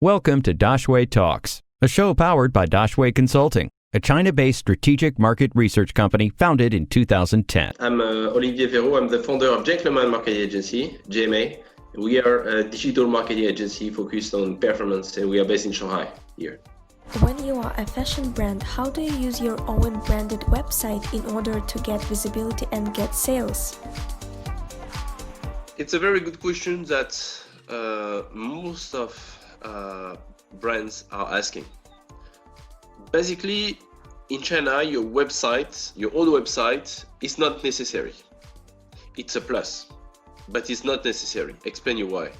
Welcome to Daxue Talks, a show powered by Daxue Consulting, a China-based strategic market research company founded in 2010. I'm Olivier Verrou. I'm the founder of Gentleman Marketing Agency, GMA. We are a digital marketing agency focused on performance, and we are based in Shanghai here. When you are a fashion brand, how do you use your own branded website in order to get visibility and get sales? It's a very good question that most of brands are asking. Basically, in China, your own website is not necessary. It's a plus, but it's not necessary. Explain you why.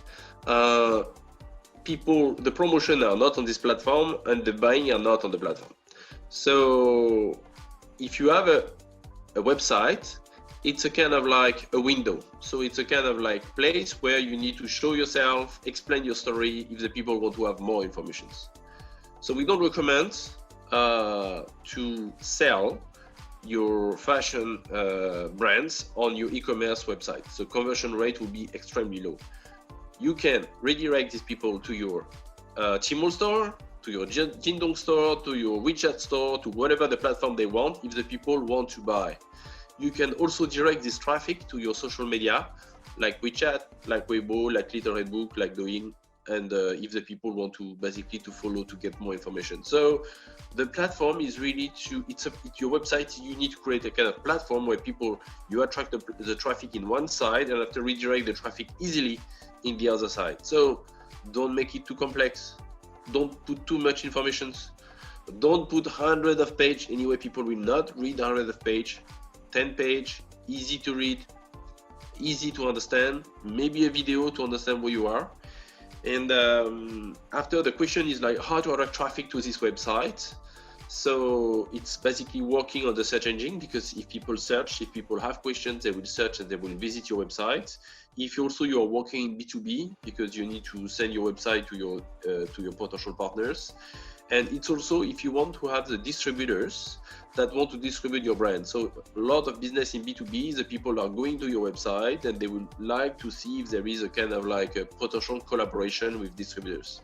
The promotion are not on this platform and the buying are not on the platform. So if you have a website, it's a kind of like a window. So it's a kind of like place where you need to show yourself, explain your story if the people want to have more information. So we don't recommend to sell your fashion brands on your e-commerce website. So conversion rate will be extremely low. You can redirect these people to your Tmall store, to your Jingdong store, to your WeChat store, to whatever the platform they want if the people want to buy. You can also direct this traffic to your social media, like WeChat, like Weibo, like Little Red Book, like Douyin, and if the people want to basically to follow to get more information. So the platform is really it's your website. You need to create a kind of platform where you attract the traffic in one side and have to redirect the traffic easily in the other side. So don't make it too complex. Don't put too much information. Don't put hundreds of pages. Anyway, people will not read hundreds of pages. 10 page, easy to read, easy to understand, maybe a video to understand who you are. And after the question is like how to attract traffic to this website. So it's basically working on the search engine, because if people search, if people have questions, they will search and they will visit your website. If you are working in B2B, because you need to send your website to your potential partners. And it's also if you want to have the distributors that want to distribute your brand. So a lot of business in B2B, the people are going to your website and they would like to see if there is a kind of like a potential collaboration with distributors.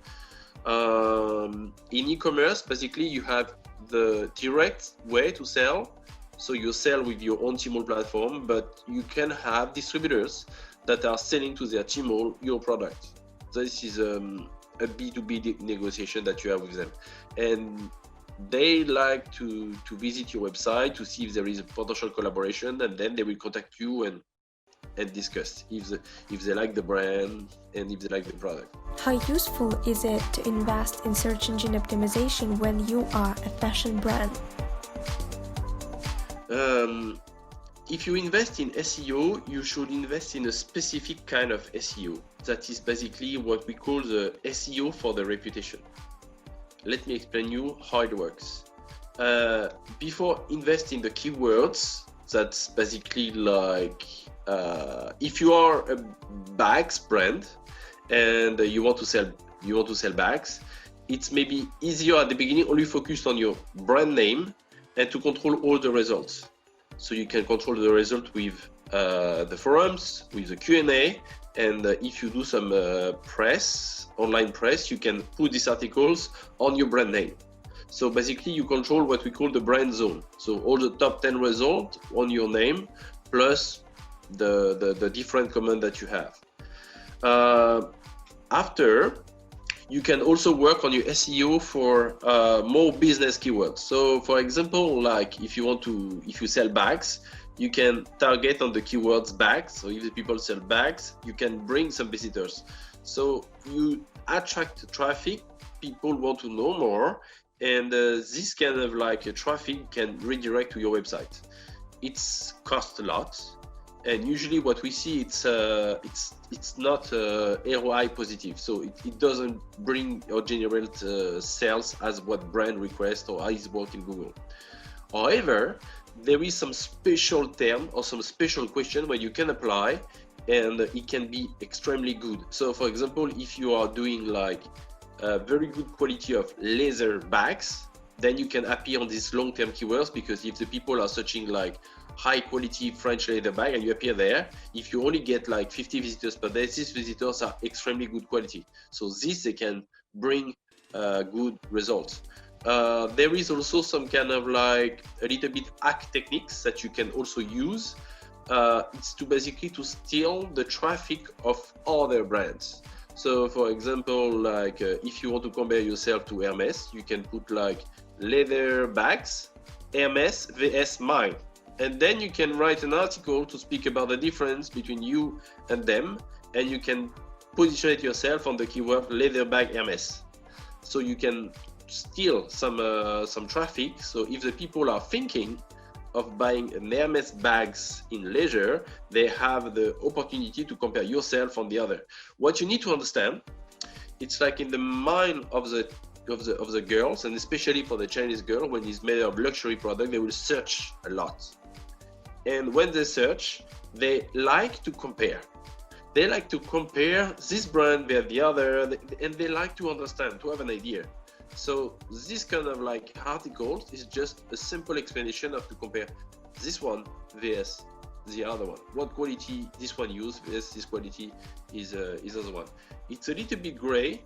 In e-commerce, basically you have the direct way to sell. So you sell with your own Tmall platform, but you can have distributors that are selling to their Tmall your product. This is a B2B negotiation that you have with them. And they like to visit your website to see if there is a potential collaboration, and then they will contact you and discuss if they like the brand and if they like the product. How useful is it to invest in search engine optimization when you are a fashion brand? If you invest in SEO, you should invest in a specific kind of SEO. That is basically what we call the SEO for the reputation. Let me explain you how it works. Before investing the keywords, that's basically like if you are a bags brand and you want to sell bags, it's maybe easier at the beginning only focused on your brand name and to control all the results. So you can control the result with the forums, with the Q&A, and if you do some online press, you can put these articles on your brand name. So basically you control what we call the brand zone. So all the top 10 results on your name, plus the different comments that you have. After, you can also work on your SEO for more business keywords. So for example, like if you sell bags, you can target on the keywords bags. So if the people sell bags, you can bring some visitors. So you attract traffic, people want to know more, and this kind of like traffic can redirect to your website. It's cost a lot, and usually what we see it's not ROI positive, so it doesn't bring or generate sales as what brand request or how it works in Google. However, there is some special term or some special question where you can apply and it can be extremely good. So for example, if you are doing like a very good quality of leather bags, then you can appear on these long-term keywords, because if the people are searching like high quality French leather bag and you appear there, if you only get like 50 visitors per day, these visitors are extremely good quality. So this they can bring good results. There is also some kind of like a little bit hack techniques that you can also use. It's to basically to steal the traffic of other brands. So for example, like if you want to compare yourself to Hermes, you can put like leather bags, Hermes vs mine. And then you can write an article to speak about the difference between you and them, and you can position it yourself on the keyword leather bag Hermes. So you can steal some traffic. So if the people are thinking of buying an Hermes bags in leisure, they have the opportunity to compare yourself on the other. What you need to understand, it's like in the mind of the girls, and especially for the Chinese girl, when it's made of luxury product, they will search a lot. And when they search, they like to compare. They like to compare this brand with the other, and they like to understand, to have an idea. So this kind of like articles is just a simple explanation of to compare this one vs the other one. What quality this one uses vs this quality is other one. It's a little bit gray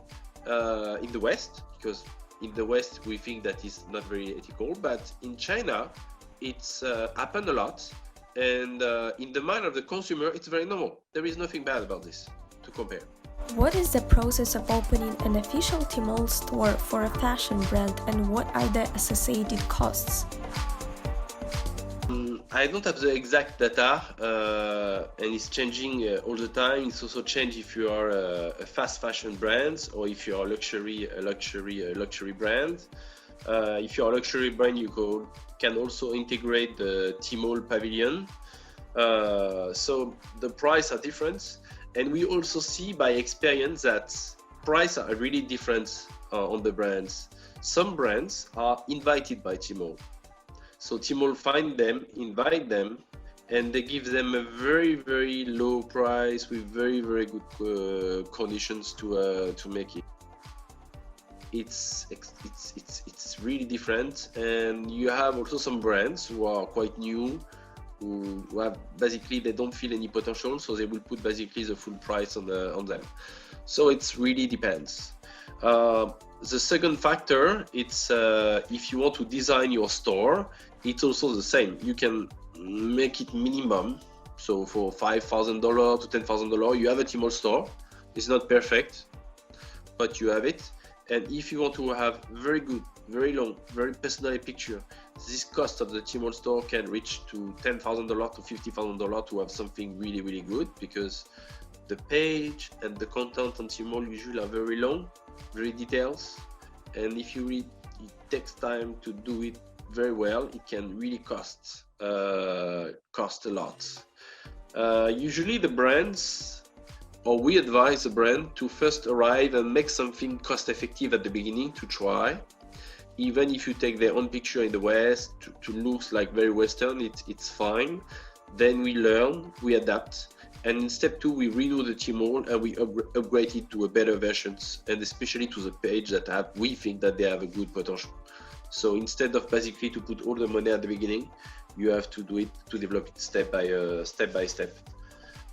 in the West, because in the West we think that is not very ethical, but in China it's happened a lot, and in the mind of the consumer it's very normal. There is nothing bad about this to compare. What is the process of opening an official Tmall store for a fashion brand, and what are the associated costs? I don't have the exact data, and it's changing all the time. It's also changed if you are a fast fashion brand or if you are a luxury brand. If you are a luxury brand, you can also integrate the Tmall pavilion. So the price are different. And we also see by experience that prices are really different on the brands. Some brands are invited by Tmall. So Tmall find them, invite them, and they give them a very, very low price with very, very good conditions to make it. It's really different. And you have also some brands who are quite new, who have basically they don't feel any potential, so they will put basically the full price on them. So it really depends. The second factor, it's if you want to design your store, it's also the same. You can make it minimum. So for $5,000 to $10,000, you have a Tmall store. It's not perfect, but you have it. And if you want to have very good, very long, very personalized picture, this cost of the Tmall store can reach to $10,000 to $50,000 to have something really, really good, because the page and the content on Tmall usually are very long, very details, and if you read, it takes time to do it very well, it can really cost a lot. Usually the brands, or we advise the brand to first arrive and make something cost effective at the beginning to try. Even if you take their own picture in the West to look like very Western, it's fine. Then we learn, we adapt, and in step 2 we redo the Tmall and we upgrade it to a better versions, and especially to the page that we think that they have a good potential. So instead of basically to put all the money at the beginning, you have to do it to develop it step by step.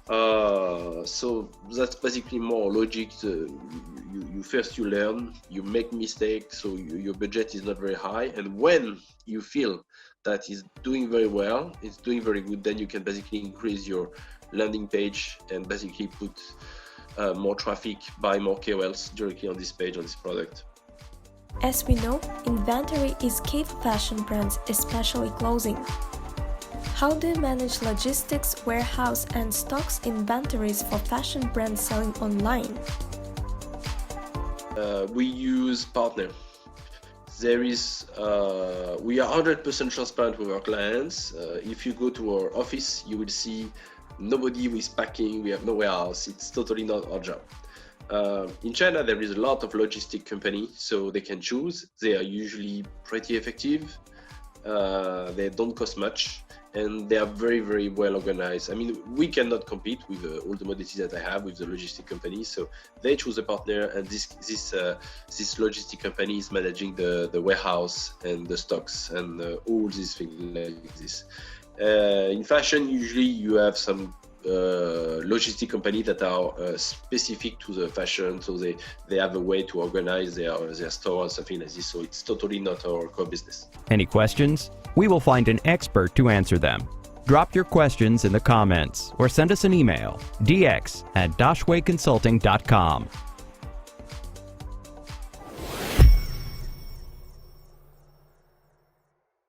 So that's basically more logic. You learn, you make mistakes, so your budget is not very high, and when you feel that it's doing very well, it's doing very good, then you can basically increase your landing page and basically put more traffic, buy more KOLs directly on this page, on this product. As we know, inventory is key for fashion brands, especially clothing. How do you manage logistics, warehouse, and stocks inventories for fashion brands selling online? We use partner. We are 100% transparent with our clients. If you go to our office, you will see nobody who is packing. We have no warehouse. It's totally not our job. In China, there is a lot of logistic companies, so they can choose. They are usually pretty effective. They don't cost much, and they are very, very well organized. I mean, we cannot compete with all the modalities that I have with the logistic companies. So they choose a partner, and this logistic company is managing the warehouse and the stocks and all these things like this. In fashion, usually you have some logistic company that are specific to the fashion, so they have a way to organize their store and something like this. So it's totally not our core business. Any questions? We will find an expert to answer them. Drop your questions in the comments or send us an email, dx@daxueconsulting.com.